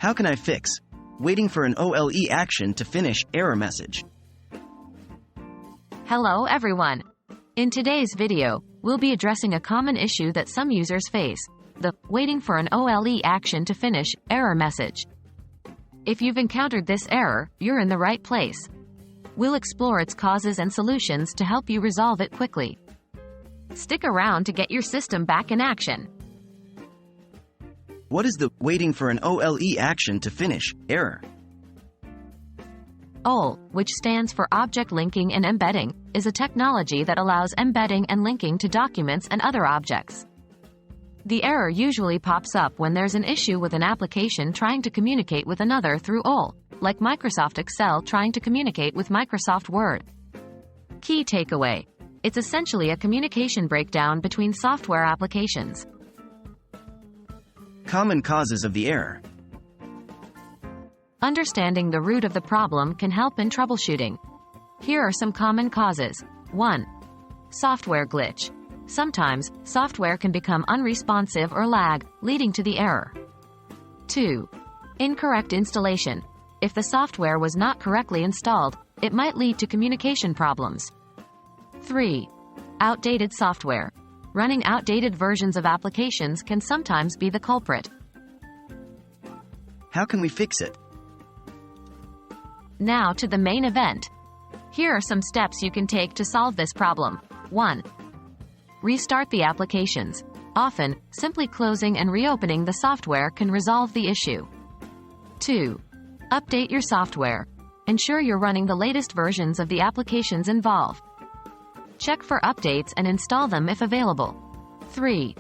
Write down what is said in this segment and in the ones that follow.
How can I fix waiting for an OLE action to finish error message? Hello everyone. In today's video, we'll be addressing a common issue that some users face, the waiting for an OLE action to finish error message. If you've encountered this error, you're in the right place. We'll explore its causes and solutions to help you resolve it quickly. Stick around to get your system back in action. What is the waiting for an OLE action to finish error? OLE, which stands for Object Linking and Embedding, is a technology that allows embedding and linking to documents and other objects. The error usually pops up when there's an issue with an application trying to communicate with another through OLE, like Microsoft Excel trying to communicate with Microsoft Word. Key takeaway: it's essentially a communication breakdown between software applications. Common causes of the error. Understanding the root of the problem can help in troubleshooting. Here are some common causes. 1. Software glitch. Sometimes, software can become unresponsive or lag, leading to the error. 2. Incorrect installation. If the software was not correctly installed, it might lead to communication problems. 3. Outdated software. Running outdated versions of applications can sometimes be the culprit. How can we fix it? Now to the main event. Here are some steps you can take to solve this problem. 1. Restart the applications. Often, simply closing and reopening the software can resolve the issue. 2. Update your software. Ensure you're running the latest versions of the applications involved. Check for updates and install them if available. 3.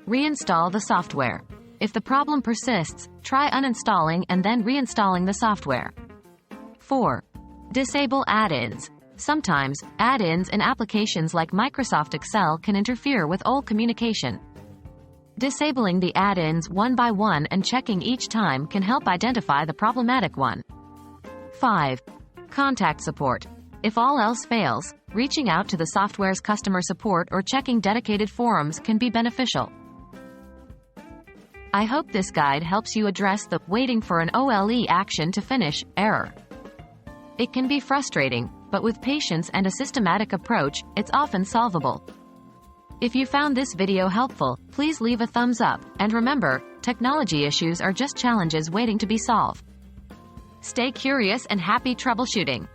Reinstall the software. If the problem persists, try uninstalling and then reinstalling the software. 4. Disable add-ins. Sometimes, add-ins in applications like Microsoft Excel can interfere with OLE communication. Disabling the add-ins one by one and checking each time can help identify the problematic one. 5. Contact support. If all else fails, reaching out to the software's customer support or checking dedicated forums can be beneficial. I hope this guide helps you address the waiting for an OLE action to finish error. It can be frustrating, but with patience and a systematic approach, it's often solvable. If you found this video helpful, please leave a thumbs up, and remember, technology issues are just challenges waiting to be solved. Stay curious and happy troubleshooting!